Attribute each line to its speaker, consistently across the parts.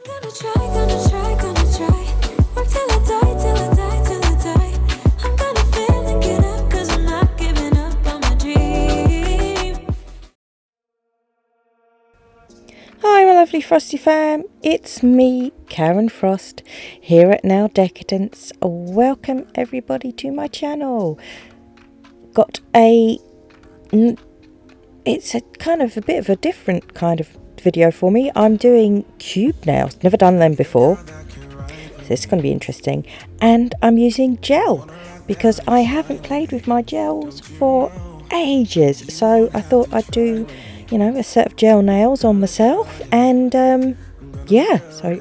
Speaker 1: Gonna try, gonna try, gonna try. Work till I die, till I die, till I die. I'm gonna fail and get up, cause I'm not giving up on my dream.
Speaker 2: Hi my lovely Frosty fam, it's me, Karen Frost, here at Nail Decadence. Welcome everybody to my channel. It's a kind of a bit of a different kind of video for me. I'm doing cube nails, never done them before, so this is going to be interesting. And I'm using gel, because I haven't played with my gels for ages, so I thought I'd do, you know, a set of gel nails on myself. And yeah, so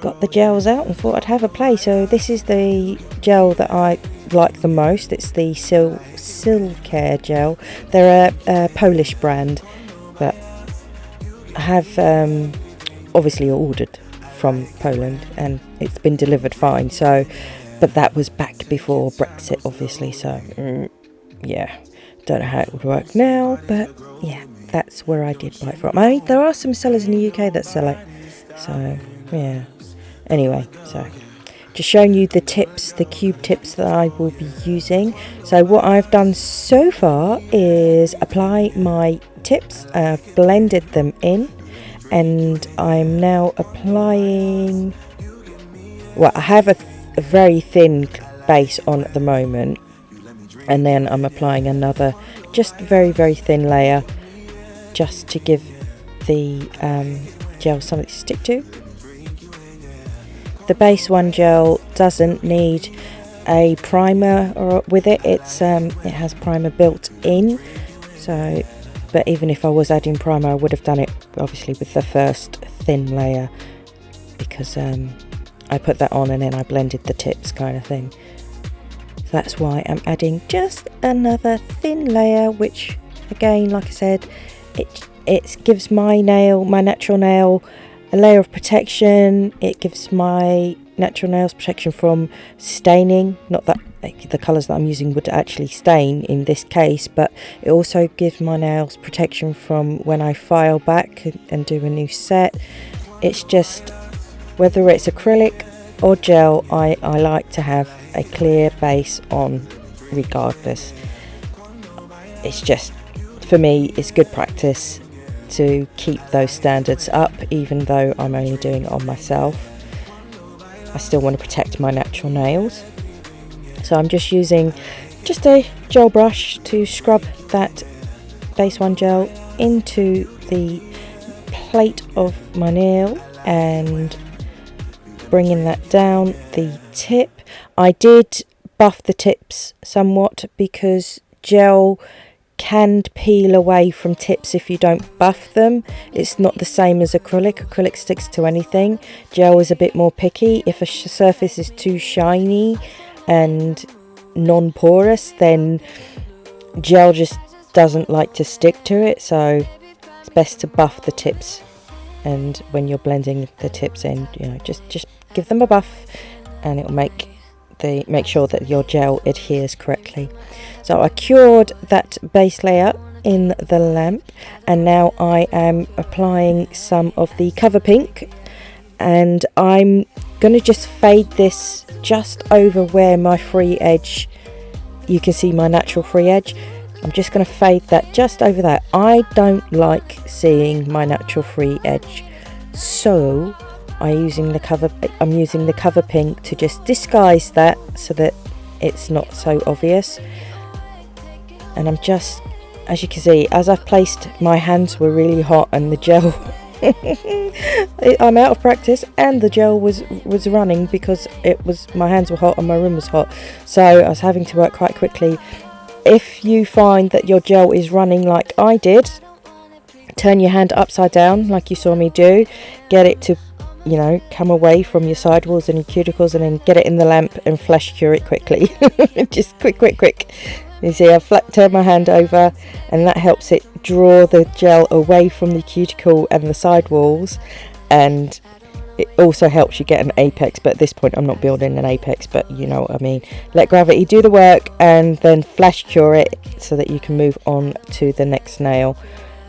Speaker 2: got the gels out and thought I'd have a play. So this is the gel that I like the most. It's the Silcare gel. They're a Polish brand, but I have obviously ordered from Poland and it's been delivered fine. So, but that was back before Brexit, obviously. So yeah, don't know how it would work now, but yeah, that's where I did buy it from. I mean, there are some sellers in the UK that sell it, so yeah. Anyway, so just showing you the tips, the cube tips that I will be using. So what I've done so far is apply my tips. I've blended them in, and I'm now applying, well, I have a very thin base on at the moment, and then I'm applying another just very, very thin layer just to give the gel something to stick to. The base one gel doesn't need a primer with it. It has primer built in. So, but even if I was adding primer, I would have done it obviously with the first thin layer, because I put that on and then I blended the tips kind of thing. So that's why I'm adding just another thin layer, which again, like I said, it gives my natural nail a layer of protection. It gives my natural nails protection from staining. Not that the colours that I'm using would actually stain in this case, but it also gives my nails protection from when I file back and do a new set. It's just, whether it's acrylic or gel, I like to have a clear base on regardless. It's just, for me, it's good practice to keep those standards up, even though I'm only doing it on myself. I still want to protect my natural nails. So I'm just using just a gel brush to scrub that base one gel into the plate of my nail and bringing that down the tip. I did buff the tips somewhat because gel can peel away from tips if you don't buff them. It's not the same as acrylic. Acrylic sticks to anything. Gel is a bit more picky. If a surface is too shiny and non-porous, then gel just doesn't like to stick to it. So it's best to buff the tips, and when you're blending the tips in, you know, just give them a buff and it'll make sure that your gel adheres correctly. So I cured that base layer in the lamp, and now I am applying some of the Cover Pink, and I'm going to just fade this just over where my free edge, you can see my natural free edge. I'm just going to fade that just over that. I don't like seeing my natural free edge, so I'm using the Cover Pink to just disguise that so that it's not so obvious. And I'm just, as you can see, as I've placed, my hands were really hot and the gel I'm out of practice, and the gel was running because my hands were hot and my room was hot, so I was having to work quite quickly. If you find that your gel is running like I did, turn your hand upside down like you saw me do, get it to, you know, come away from your sidewalls and your cuticles, and then get it in the lamp and flash cure it quickly. Just quick. You see, I've turned my hand over, and that helps it draw the gel away from the cuticle and the sidewalls, and it also helps you get an apex. But at this point I'm not building an apex, but you know what I mean. Let gravity do the work and then flash cure it so that you can move on to the next nail.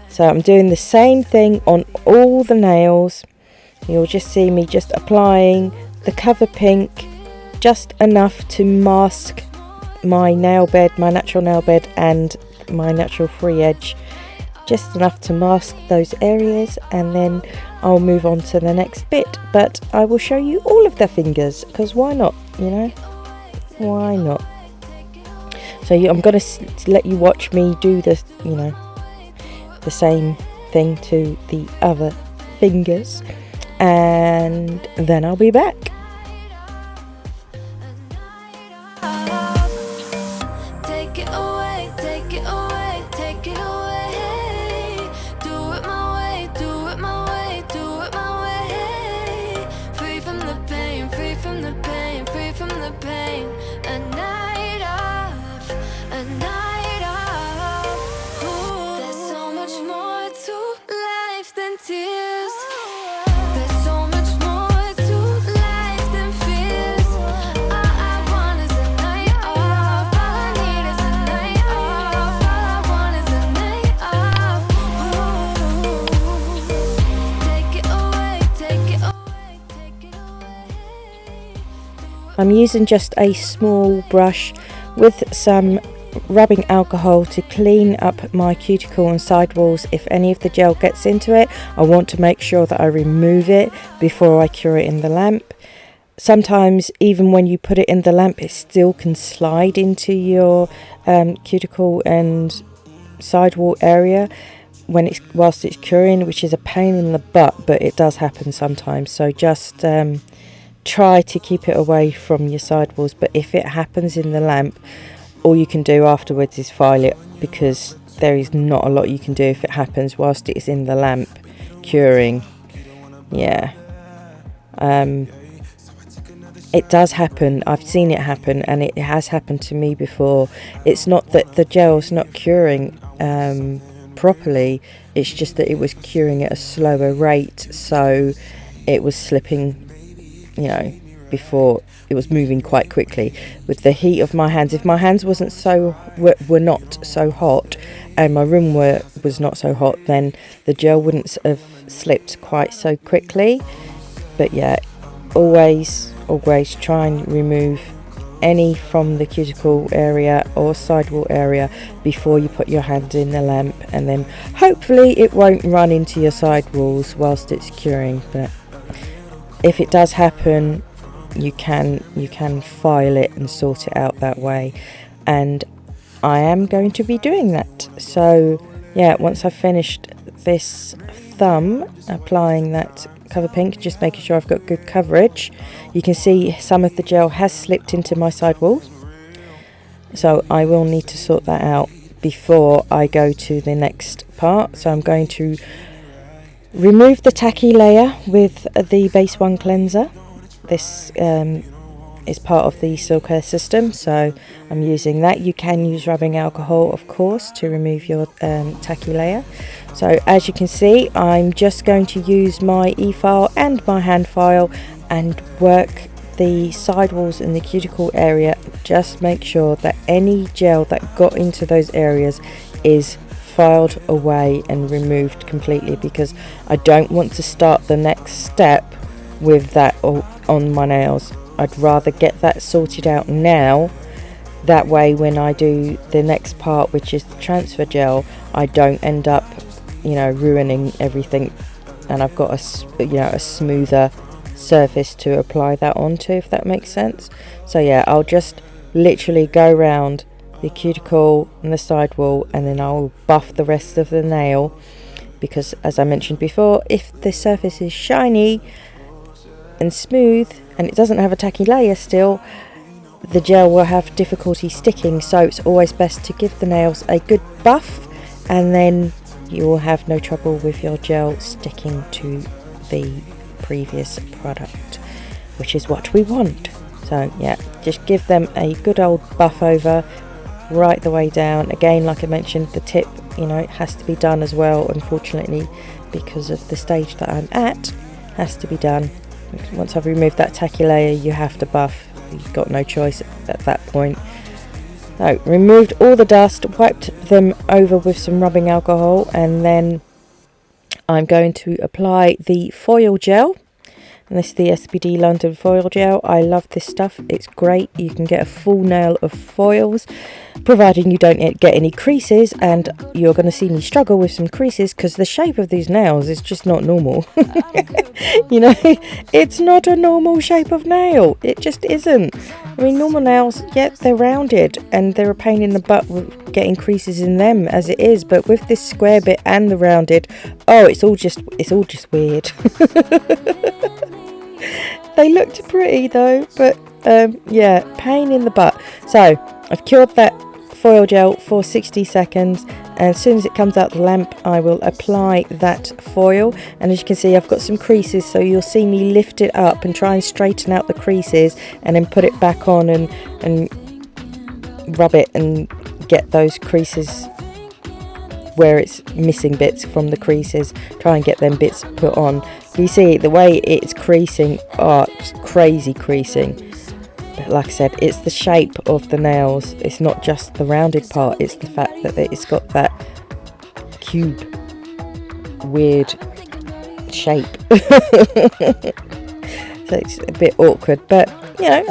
Speaker 2: So I'm doing the same thing on all the nails. you'll just see me just applying the cover pink just enough to mask my nail bed, my natural nail bed, and my natural free edge, just enough to mask those areas, and then I'll move on to the next bit. But I will show you all of the fingers, because why not, you know, why not? So I'm going to let you watch me do this, you know, the same thing to the other fingers, and then I'll be back. I'm using just a small brush with some rubbing alcohol to clean up my cuticle and sidewalls. If any of the gel gets into it, I want to make sure that I remove it before I cure it in the lamp. Sometimes even when you put it in the lamp, it still can slide into your cuticle and sidewall area whilst it's curing, which is a pain in the butt, but it does happen sometimes. So just try to keep it away from your sidewalls. But if it happens in the lamp, all you can do afterwards is file it, because there is not a lot you can do if it happens whilst it's in the lamp curing. Yeah, it does happen. I've seen it happen, and it has happened to me before. It's not that the gel's not curing properly, it's just that it was curing at a slower rate, so it was slipping, you know, before it was moving quite quickly with the heat of my hands. If my hands were not so hot, and my room was not so hot, then the gel wouldn't have slipped quite so quickly. But yeah, always try and remove any from the cuticle area or sidewall area before you put your hand in the lamp, and then hopefully it won't run into your sidewalls whilst it's curing. But if it does happen, you can file it and sort it out that way, and I am going to be doing that. So yeah, once I've finished this thumb applying that cover pink, just making sure I've got good coverage, you can see some of the gel has slipped into my sidewalls, so I will need to sort that out before I go to the next part. So I'm going to remove the tacky layer with the base 1 cleanser. This is part of the Silcare system, so I'm using that. You can use rubbing alcohol, of course, to remove your tacky layer. So as you can see, I'm just going to use my e-file and my hand file and work the sidewalls in the cuticle area. Just make sure that any gel that got into those areas is filed away and removed completely, because I don't want to start the next step with that on my nails. I'd rather get that sorted out now, that way when I do the next part, which is the transfer gel, I don't end up, you know, ruining everything, and I've got a smoother surface to apply that onto, if that makes sense. So yeah, I'll just literally go around the cuticle and the sidewall, and then I'll buff the rest of the nail, because as I mentioned before, if the surface is shiny and smooth and it doesn't have a tacky layer still, the gel will have difficulty sticking. So it's always best to give the nails a good buff, and then you will have no trouble with your gel sticking to the previous product, which is what we want. So yeah, just give them a good old buff over right the way down. Again, like I mentioned, the tip, you know, it has to be done as well, unfortunately, because of the stage that I'm at, has to be done. Once I've removed that tacky layer, you have to buff. You've got no choice at that point. So removed all the dust, wiped them over with some rubbing alcohol, and then I'm going to apply the foil gel. and this is the Spd London Foil Gel. I love this stuff, it's great. You can get a full nail of foils, providing you don't get any creases, and you're going to see me struggle with some creases because the shape of these nails is just not normal. You know, it's not a normal shape of nail, it just isn't. I mean, normal nails, yeah, they're rounded and they're a pain in the butt with getting creases in them as it is, but with this square bit and the rounded, oh, it's all just weird. They looked pretty though, but yeah, pain in the butt. So I've cured that foil gel for 60 seconds, and as soon as it comes out the lamp I will apply that foil, and as you can see I've got some creases, so you'll see me lift it up and try and straighten out the creases and then put it back on and rub it and get those creases where it's missing bits from the creases, try and get them bits put on. You see the way it's creasing, oh, it's crazy creasing. But like I said, it's the shape of the nails, it's not just the rounded part, it's the fact that it's got that cube weird shape. So it's a bit awkward, but you know,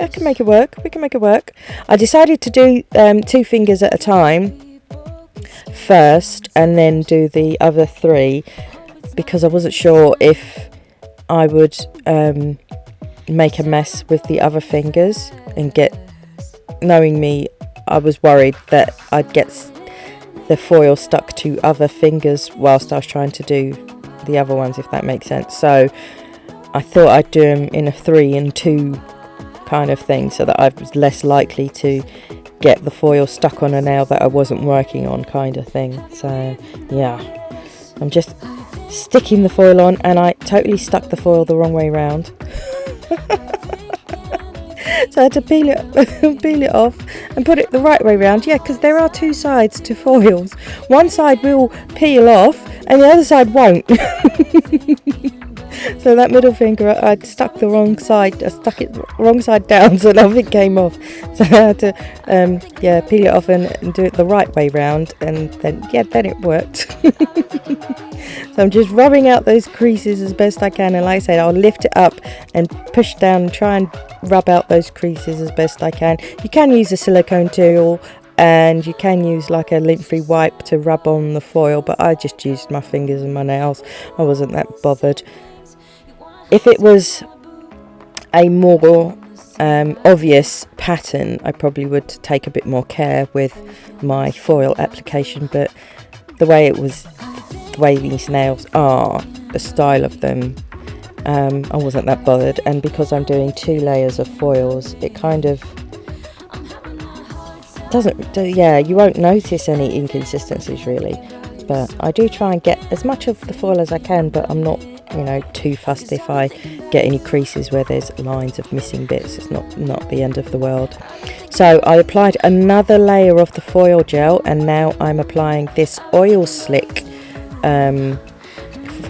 Speaker 2: I can make it work, we can make it work. I decided to do 2 fingers at a time first and then do the other 3, because I wasn't sure if I would make a mess with the other fingers and knowing me, I was worried that I'd get the foil stuck to other fingers whilst I was trying to do the other ones, if that makes sense. So I thought I'd do them in a 3 and 2 kind of thing, so that I was less likely to get the foil stuck on a nail that I wasn't working on, kind of thing. So yeah, I'm just sticking the foil on, and I totally stuck the foil the wrong way around. So I had to peel it off and put it the right way around. Yeah, because there are 2 sides to foils. One side will peel off and the other side won't. So that middle finger, I'd stuck the wrong side. I stuck it wrong side down, so nothing came off. So I had to peel it off and do it the right way round, and then it worked. So I'm just rubbing out those creases as best I can, and like I said, I'll lift it up and push down and try and rub out those creases as best I can. You can use a silicone tool, and you can use like a lint-free wipe to rub on the foil, but I just used my fingers and my nails. I wasn't that bothered. If it was a more obvious pattern, I probably would take a bit more care with my foil application, but the way these nails are, the style of them, I wasn't that bothered. And because I'm doing 2 layers of foils, it kind of you won't notice any inconsistencies really. But I do try and get as much of the foil as I can, but I'm not, you know, too fussed if I get any creases where there's lines of missing bits. It's not the end of the world. So I applied another layer of the foil gel, and now I'm applying this oil slick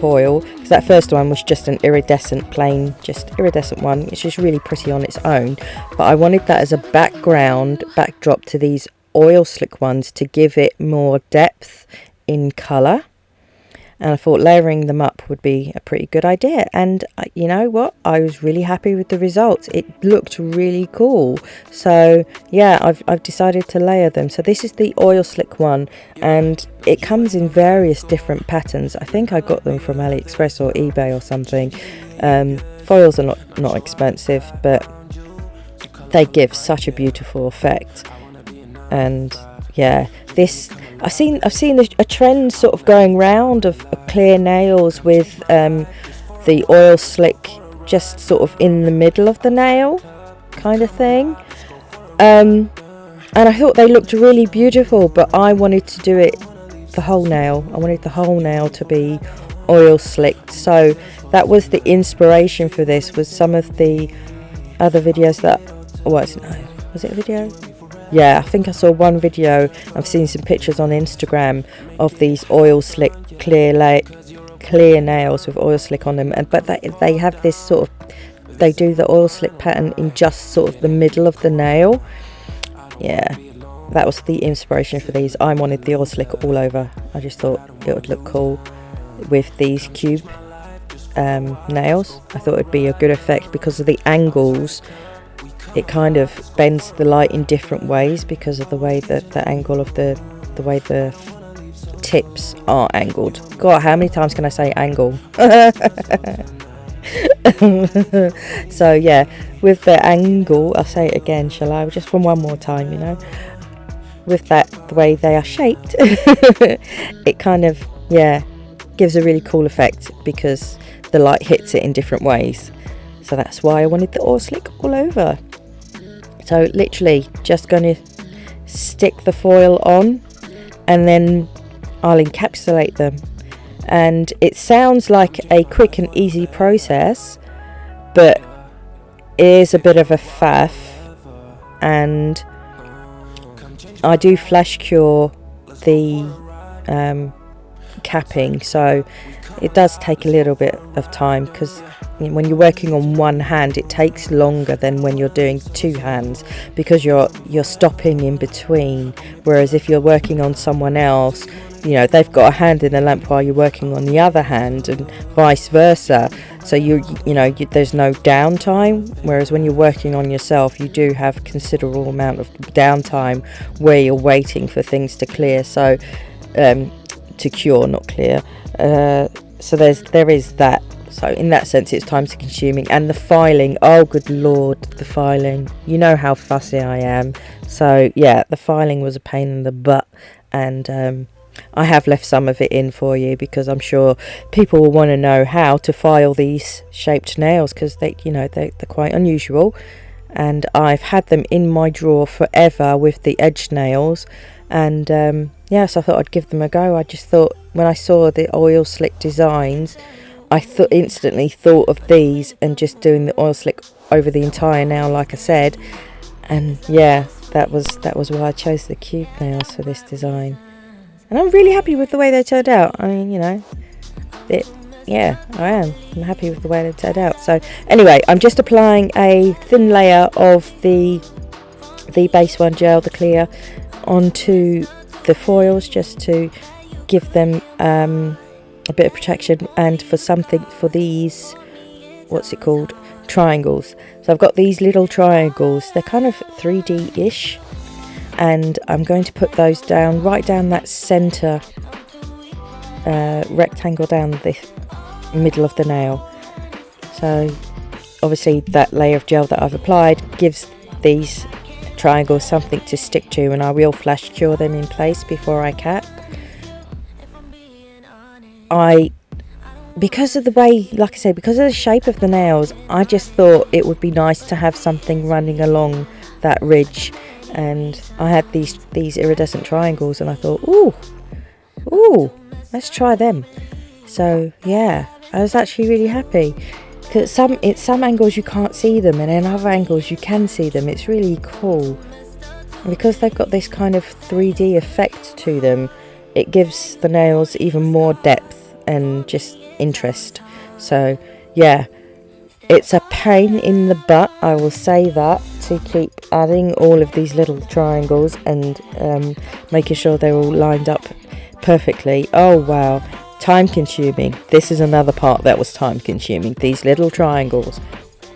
Speaker 2: foil, because that first one was just an iridescent one. It's just really pretty on its own, but I wanted that as a backdrop to these oil slick ones to give it more depth in colour, and I thought layering them up would be a pretty good idea. And you know what, I was really happy with the results. It looked really cool, so yeah, I've decided to layer them. So this is the oil slick one, and it comes in various different patterns. I think I got them from AliExpress or eBay or something. Foils are not expensive, but they give such a beautiful effect. And yeah, this I've seen a trend sort of going round of clear nails with the oil slick just sort of in the middle of the nail kind of thing, and I thought they looked really beautiful, but I wanted to do it the whole nail. I wanted the whole nail to be oil slicked, so that was the inspiration for this. Was some of the other videos that was it a video? Yeah, I think I saw one video. I've seen some pictures on Instagram of these oil slick clear nails with oil slick on them, but they have this sort of, they do the oil slick pattern in just sort of the middle of the nail. Yeah, that was the inspiration for these. I wanted the oil slick all over. I just thought it would look cool with these cube nails. I thought it'd be a good effect because of the angles. It kind of bends the light in different ways because of the way that the angle of the way the tips are angled. God, how many times can I say angle? So yeah, with the angle, I'll say it again, shall I? Just from one more time, you know. With that, the way they are shaped, it kind of, yeah, gives a really cool effect because the light hits it in different ways. So that's why I wanted the oil slick all over. So literally just going to stick the foil on and then I'll encapsulate them. And it sounds like a quick and easy process, but it is a bit of a faff, and I do flash cure the capping, so it does take a little bit of time because when you're working on one hand it takes longer than when you're doing two hands because you're stopping in between, whereas if you're working on someone else, you know, they've got a hand in the lamp while you're working on the other hand and vice versa, so there's no downtime, whereas when you're working on yourself you do have considerable amount of downtime where you're waiting for things to clear, so to cure, not clear, so there is that. So in that sense it's time consuming. And the filing, oh good lord, the filing, you know how fussy I am, so yeah, the filing was a pain in the butt, and I have left some of it in for you because I'm sure people will want to know how to file these shaped nails because they're quite unusual, and I've had them in my drawer forever with the edge nails, and so I thought I'd give them a go. I just thought when I saw the oil slick designs, I instantly thought of these and just doing the oil slick over the entire nail like I said, and yeah, that was why I chose the cube nails for this design. And I'm really happy with the way they turned out. I mean, I am. I'm happy with the way they turned out. So anyway, I'm just applying a thin layer of the base one gel, the clear, onto the foils just to give them a bit of protection, and for these, what's it called, triangles. So I've got these little triangles. They're kind of 3D-ish. And I'm going to put those down, right down that centre rectangle down the middle of the nail. So obviously that layer of gel that I've applied gives these triangles something to stick to, and I will flash cure them in place before I cap. Because of the way, like I say, because of the shape of the nails, I just thought it would be nice to have something running along that ridge. And I had these iridescent triangles, and I thought, ooh, let's try them. So yeah, I was actually really happy because some angles you can't see them, and in other angles you can see them. It's really cool, and because they've got this kind of 3D effect to them, it gives the nails even more depth and just interest. So yeah, it's a pain in the butt, I will say that, to keep adding all of these little triangles and making sure they're all lined up perfectly. Oh wow, time consuming. This is another part that was time consuming, these little triangles.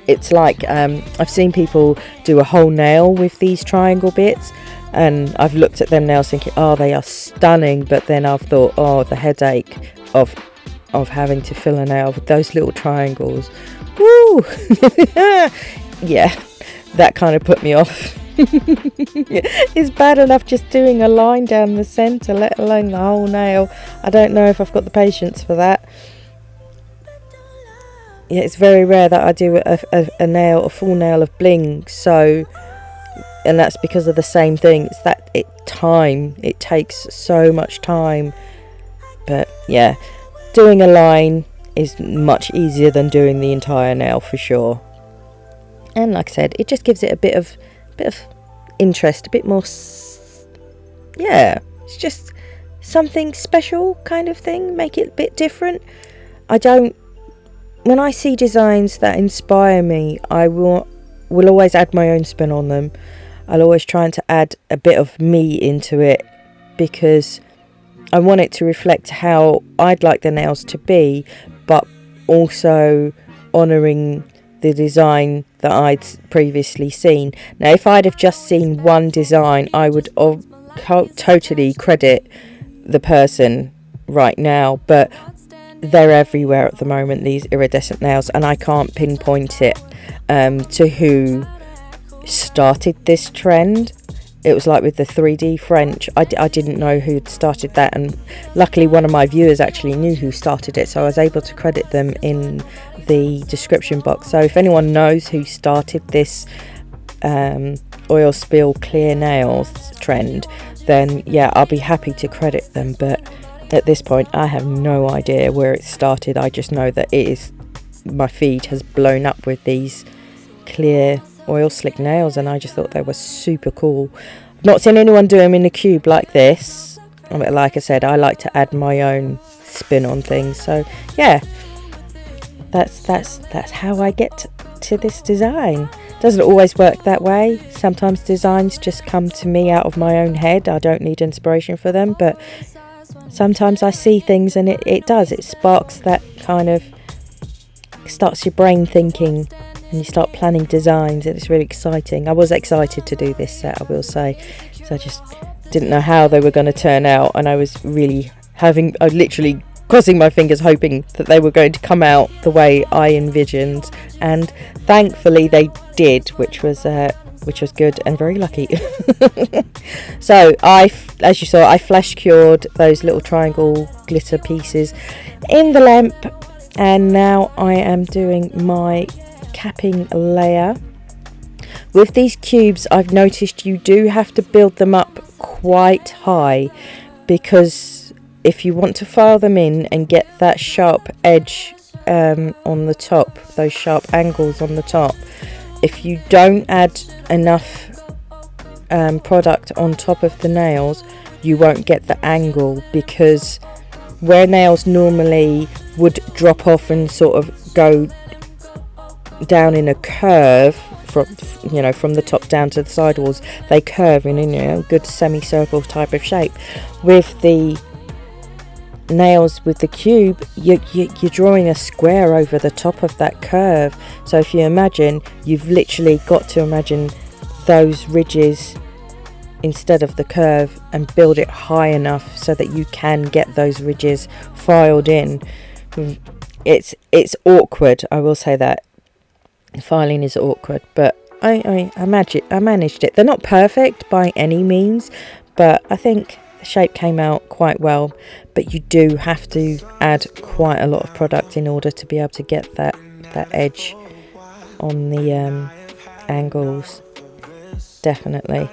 Speaker 2: It's like I've seen people do a whole nail with these triangle bits, and I've looked at them nails thinking, oh, they are stunning, but then I've thought, oh, the headache of having to fill a nail with those little triangles. Woo! Yeah, that kind of put me off. It's bad enough just doing a line down the centre, let alone the whole nail. I don't know if I've got the patience for that. Yeah, it's very rare that I do a full nail of bling, so, and that's because of the same thing. It's that it takes so much time. But yeah, doing a line is much easier than doing the entire nail for sure. And like I said, it just gives it a bit of interest, a bit more. Yeah, it's just something special kind of thing. Make it a bit different. When I see designs that inspire me, I will always add my own spin on them. I'll always try to add a bit of me into it because I want it to reflect how I'd like the nails to be, but also honouring the design that I'd previously seen. Now, if I'd have just seen one design, I would totally credit the person right now, but they're everywhere at the moment, these iridescent nails, and I can't pinpoint it to who started this trend. It was like with the 3D French, I didn't know who'd started that, and luckily one of my viewers actually knew who started it, so I was able to credit them in the description box. So if anyone knows who started this oil spill clear nails trend, then yeah, I'll be happy to credit them, but at this point I have no idea where it started. I just know that my feed has blown up with these clear oil slick nails, and I just thought they were super cool. I've not seen anyone do them in a cube like this, but like I said, I like to add my own spin on things. So yeah, that's how I get to this design. Doesn't always work that way. Sometimes designs just come to me out of my own head. I don't need inspiration for them, but sometimes I see things and it sparks that kind of, starts your brain thinking, and you start planning designs, and it's really exciting. I was excited to do this set, I will say, so I just didn't know how they were going to turn out, and I was really literally crossing my fingers hoping that they were going to come out the way I envisioned, and thankfully they did, which was good and very lucky. So as you saw, I flash cured those little triangle glitter pieces in the lamp, and now I am doing my capping layer. With these cubes, I've noticed you do have to build them up quite high, because if you want to file them in and get that sharp edge on the top, those sharp angles on the top, if you don't add enough product on top of the nails, you won't get the angle, because where nails normally would drop off and sort of go down in a curve from the top down to the sidewalls, they curve in a good semicircle type of shape. With the nails with the cube, you're drawing a square over the top of that curve. So if you imagine, you've literally got to imagine those ridges instead of the curve, and build it high enough so that you can get those ridges filed in. It's awkward, I will say that. Filing is awkward, but I managed it. They're not perfect by any means, but I think the shape came out quite well. But you do have to add quite a lot of product in order to be able to get that edge on the angles. Definitely.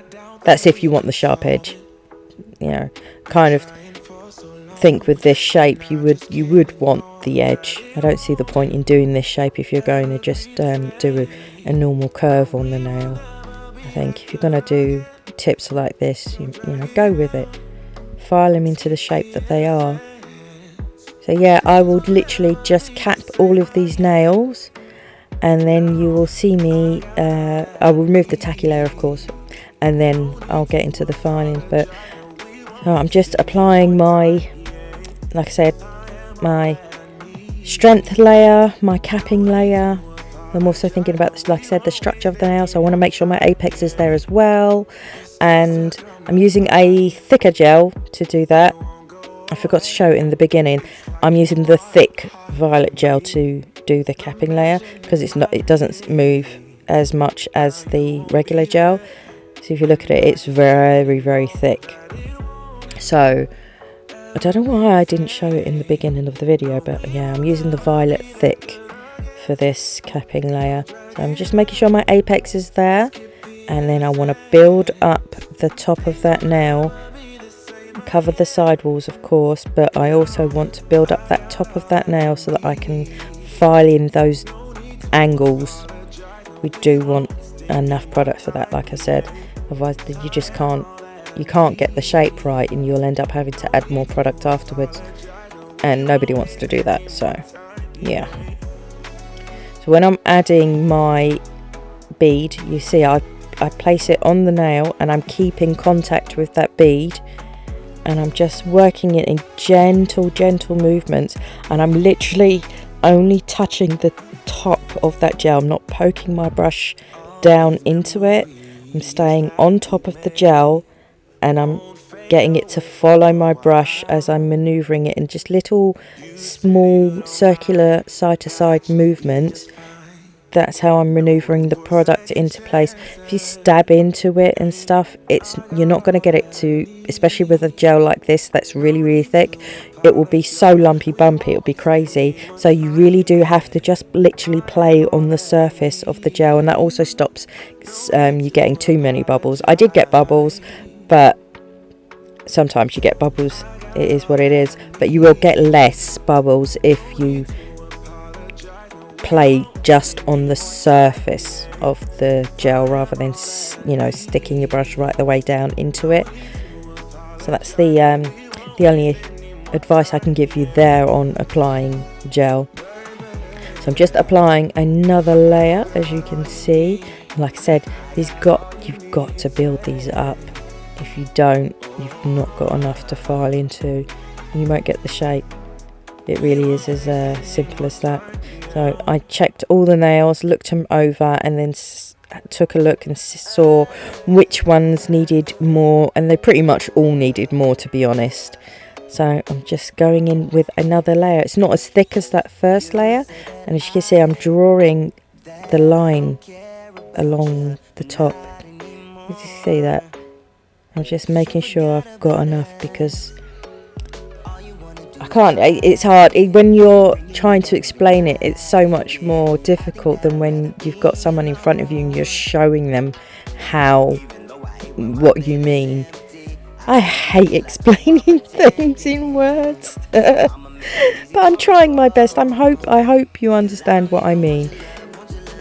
Speaker 2: That's if you want the sharp edge. Kind of think with this shape you would want the edge. I don't see the point in doing this shape if you're going to just do a normal curve on the nail. I think if you're going to do tips like this, go with it. File them into the shape that they are. So yeah, I will literally just cap all of these nails, and then you will see me, I will remove the tacky layer of course, and then I'll get into the filing. But I'm just applying my strength layer, my capping layer. I'm also thinking about this, like I said, the structure of the nail, so I want to make sure my apex is there as well. And I'm using a thicker gel to do that. I forgot to show it in the beginning. I'm using the thick violet gel to do the capping layer, because it doesn't move as much as the regular gel. So if you look at it, it's very, very thick. So I don't know why I didn't show it in the beginning of the video, but yeah, I'm using the violet thick for this capping layer. So I'm just making sure my apex is there, and then I want to build up the top of that nail, cover the sidewalls of course, but I also want to build up that top of that nail so that I can file in those angles. We do want enough product for that, like I said, otherwise you just can't get the shape right, and you'll end up having to add more product afterwards, and nobody wants to do that. So yeah, so when I'm adding my bead, you see I place it on the nail, and I'm keeping contact with that bead, and I'm just working it in gentle movements, and I'm literally only touching the top of that gel. I'm not poking my brush down into it. I'm staying on top of the gel, and I'm getting it to follow my brush as I'm maneuvering it in just little small circular side to side movements. That's how I'm maneuvering the product into place. If you stab into it and stuff, you're not going to get it to, especially with a gel like this that's really, really thick, it will be so lumpy bumpy, it'll be crazy. So you really do have to just literally play on the surface of the gel, and that also stops you getting too many bubbles. I did get bubbles, but sometimes you get bubbles, it is what it is, but you will get less bubbles if you play just on the surface of the gel rather than sticking your brush right the way down into it. So that's the only advice I can give you there on applying gel. So I'm just applying another layer, as you can see. Like I said, you've got to build these up. If you don't, you've not got enough to file into, and you won't get the shape. It really is as simple as that. So I checked all the nails, looked them over, and then took a look and saw which ones needed more, and they pretty much all needed more, to be honest. So I'm just going in with another layer. It's not as thick as that first layer, and as you can see, I'm drawing the line along the top. You can see that. I'm just making sure I've got enough, because I can't, it's hard when you're trying to explain it. It's so much more difficult than when you've got someone in front of you and you're showing them what you mean. I hate explaining things in words, but I'm trying my best. I hope you understand what I mean.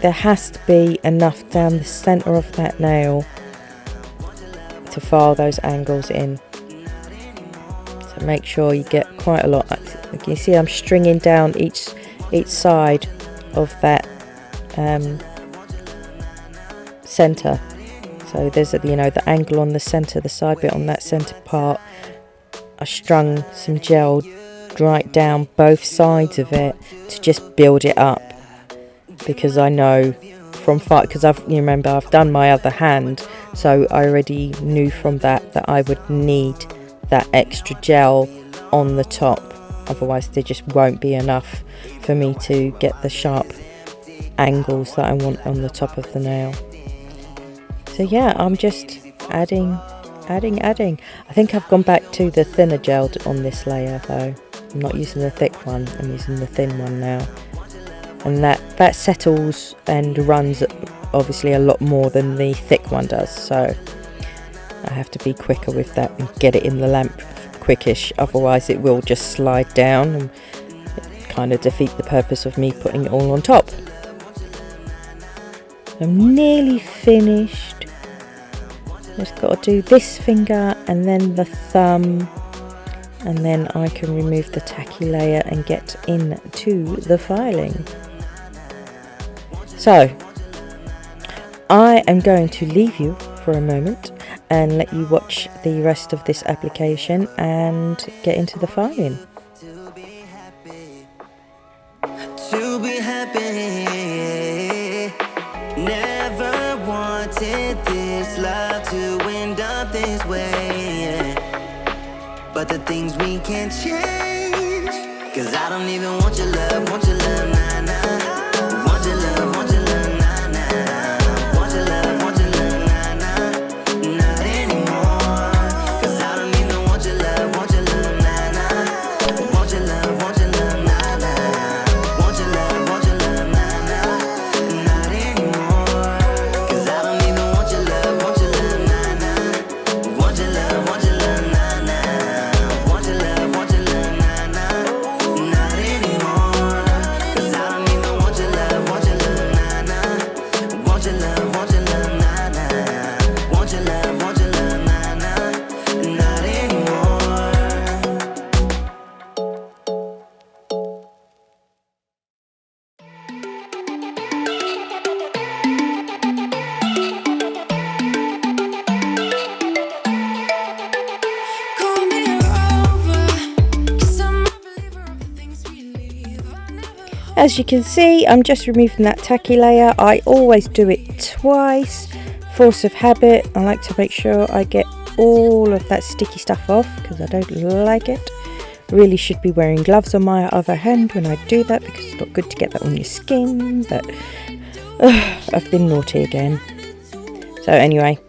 Speaker 2: There has to be enough down the centre of that nail to file those angles in. So make sure you get quite a lot. You can see I'm stringing down each side of that centre. So there's the angle on the centre, the side bit on that centre part. I strung some gel right down both sides of it to just build it up, because I know because I've done my other hand, so I already knew from that I would need that extra gel on the top, otherwise there just won't be enough for me to get the sharp angles that I want on the top of the nail. So yeah, I'm just adding. I think I've gone back to the thinner gel on this layer though. I'm not using the thick one, I'm using the thin one now. And that settles and runs obviously a lot more than the thick one does, so I have to be quicker with that and get it in the lamp quickish, otherwise it will just slide down and kind of defeat the purpose of me putting it all on top. I'm nearly finished. Just got to do this finger and then the thumb, and then I can remove the tacky layer and get into the filing. So I am going to leave you for a moment and let you watch the rest of this application and get into the filing.
Speaker 3: To be happy, never wanted this love to end up this way, but the things we can't change, 'cause I don't even want your love, nah, nah. Want your love, nah, nah. Want your love, nah, nah. Not anymore, 'cause I don't even want your love, nah, nah. Want your love, nah, nah. Want your love, nah, nah. Not anymore, 'cause I don't even want your love, nah, nah. Want your love, nah, nah. Want your love, nah, nah. Not anymore.
Speaker 2: as you can see, I'm just removing that tacky layer. I always do it twice, force of habit. I like to make sure I get all of that sticky stuff off because I don't like it. Really should be wearing gloves on my other hand when I do that because it's not good to get that on your skin, but I've been naughty again. So anyway,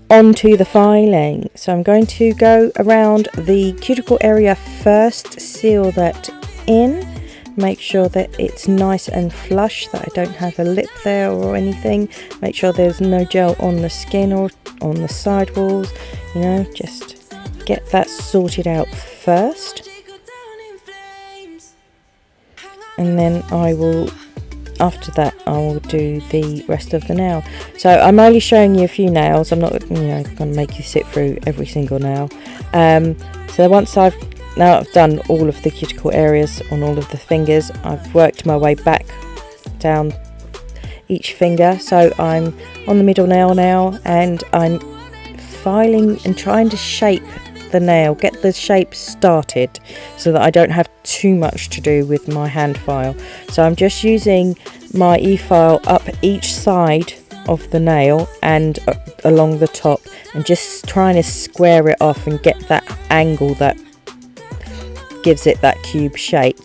Speaker 2: on to the filing. So I'm going to go around the cuticle area first, seal that in, make sure that it's nice and flush, that I don't have a lip there or anything. Make sure there's no gel on the skin or on the side walls, you know, just get that sorted out first. And then after that I will do the rest of the nail. So I'm only showing you a few nails. I'm not, you know, going to make you sit through every single nail. So once I've done all of the cuticle areas on all of the fingers, I've worked my way back down each finger. So I'm on the middle nail now, and I'm filing and trying to shape the nail, get the shape started so that I don't have too much to do with my hand file. So I'm just using my e-file up each side of the nail and along the top, and just trying to square it off and get that angle that gives it that cube shape.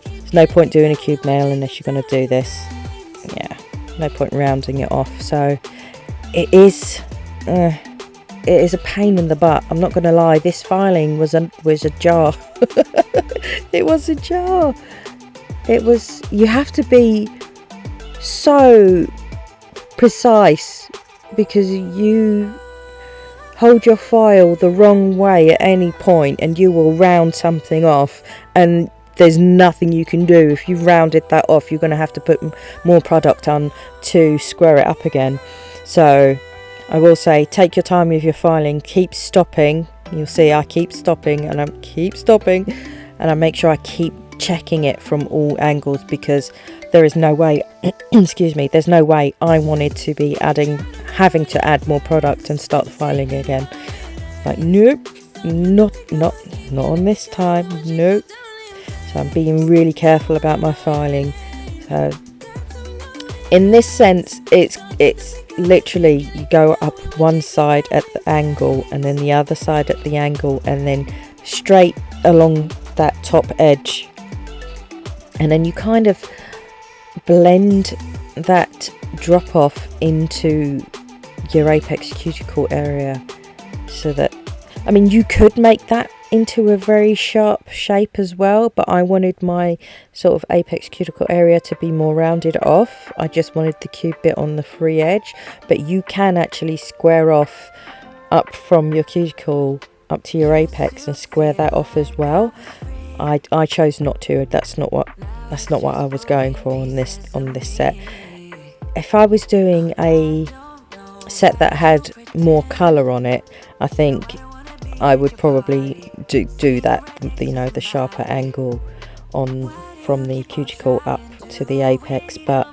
Speaker 2: There's no point doing a cube nail unless you're going to do this. Yeah, no point rounding it off. So it is a pain in the butt. I'm not going to lie. This filing was a jar. It was a jar. It was. You have to be so precise because you hold your file the wrong way at any point and you will round something off, and there's nothing you can do. If you've rounded that off, you're going to have to put more product on to square it up again. So I will say, take your time with your filing, keep stopping. You'll see I keep stopping and I make sure I keep checking it from all angles, because there is no way excuse me, there's no way I wanted to be having to add more product and start the filing again. Like, nope, not on this time, nope. So I'm being really careful about my filing. So in this sense, it's literally you go up one side at the angle and then the other side at the angle and then straight along that top edge, and then you kind of blend that drop off into your apex cuticle area, so that, I mean, you could make that into a very sharp shape as well, but I wanted my sort of apex cuticle area to be more rounded off. I just wanted the cube bit on the free edge, but you can actually square off up from your cuticle up to your apex and square that off as well. I chose not to. That's not what I was going for on this set. If I was doing a set that had more colour on it, I think I would probably do that, you know, the sharper angle on from the cuticle up to the apex. But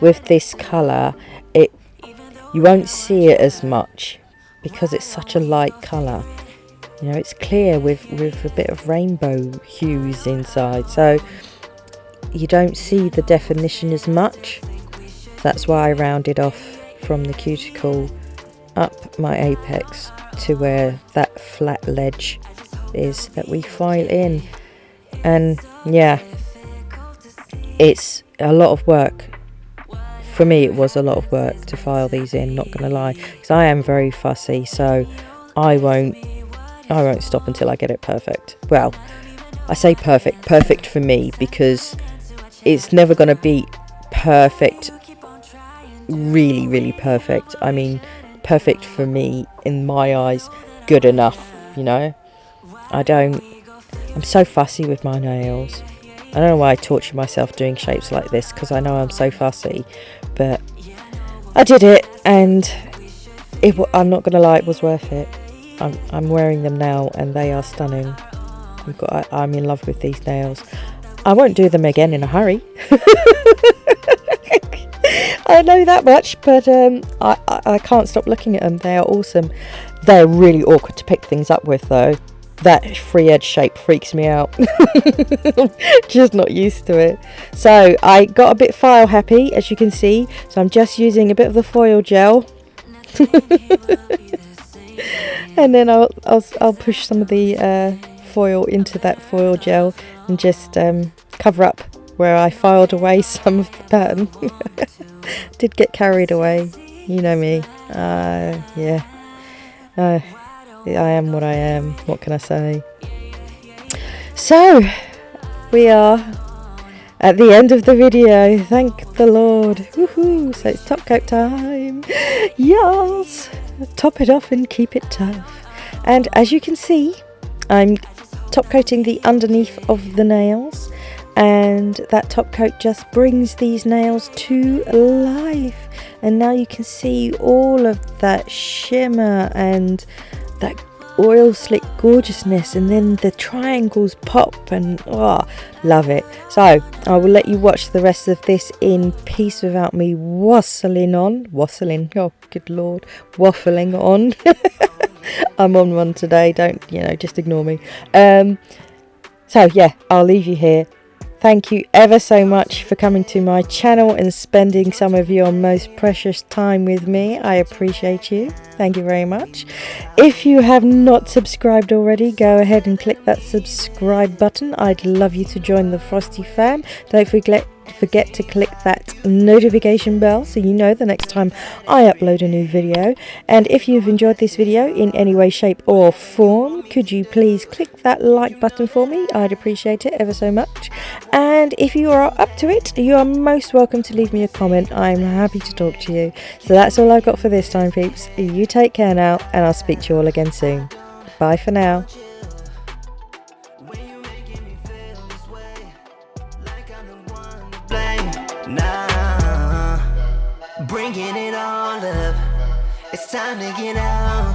Speaker 2: with this colour, you won't see it as much because it's such a light colour. You know, it's clear with a bit of rainbow hues inside, so you don't see the definition as much. That's why I rounded off from the cuticle up my apex to where that flat ledge is that we file in. And yeah, it's a lot of work. For me, it was a lot of work to file these in, not gonna lie, because I am very fussy, so I won't stop until I get it perfect. Well, I say perfect for me, because it's never going to be perfect, really, really perfect. I mean, perfect for me, in my eyes, good enough, you know. I'm so fussy with my nails. I don't know why I torture myself doing shapes like this, because I know I'm so fussy, but I did it, and I'm not going to lie, it was worth it. I'm wearing them now and they are stunning. I'm in love with these nails. I won't do them again in a hurry. I know that much, but I can't stop looking at them. They are awesome. They're really awkward to pick things up with though. that free edge shape freaks me out. Just not used to it. So I got a bit file happy, as you can see, so I'm just using a bit of the foil gel. And then I'll push some of the foil into that foil gel and just cover up where I filed away some of the pattern. Did get carried away, you know me. Yeah, I am what I am. What can I say? So we are at the end of the video. Thank the Lord. Woohoo! So it's top coat time. Yes, top it off and keep it tough. And as you can see, I'm top coating the underneath of the nails, and that top coat just brings these nails to life. And now you can see all of that shimmer and that oil slick gorgeousness, and then the triangles pop, and love it. So I will let you watch the rest of this in peace without me waffling on. Oh good Lord, waffling on. I'm on one today, just ignore me. So yeah, I'll leave you here. Thank you ever so much for coming to my channel and spending some of your most precious time with me. I appreciate you. Thank you very much. If you have not subscribed already, go ahead and click that subscribe button. I'd love you to join the Frosty fam. Don't forget to click that notification bell so you know the next time I upload a new video. And if you've enjoyed this video in any way, shape or form, could you please click that like button for me? I'd appreciate it ever so much. And if you are up to it, you are most welcome to leave me a comment. I'm happy to talk to you. So that's all I've got for this time, peeps. You take care now, and I'll speak to you all again soon. Bye for now.
Speaker 3: Nah, bringing it all up. It's time to get out.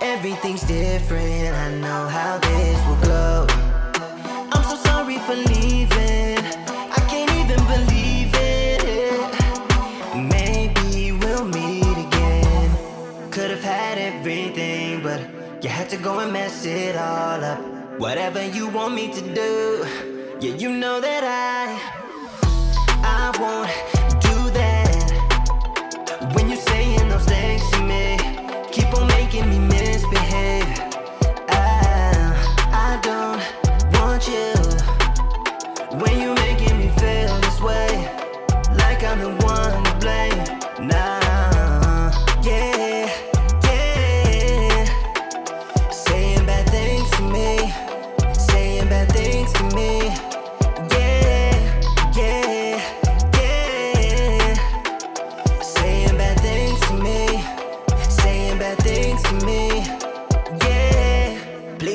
Speaker 3: Everything's different. I know how this will go. I'm so sorry for leaving. I can't even believe it. Maybe we'll meet again. Could have had everything, but you had to go and mess it all up. Whatever you want me to do, yeah, you know that I won't do that. When you're saying those things to me, keep on making me misbehave. I don't want you. When you're making me feel this way, like I'm the one to blame. Nah, yeah, saying bad things to me, saying bad things to me.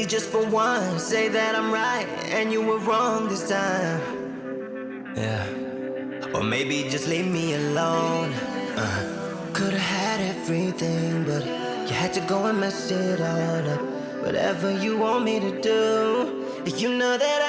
Speaker 3: Just for once, say that I'm right and you were wrong this time. Yeah, or maybe just leave me alone. Could've had everything, but you had to go and mess it all up. Whatever you want me to do, you know that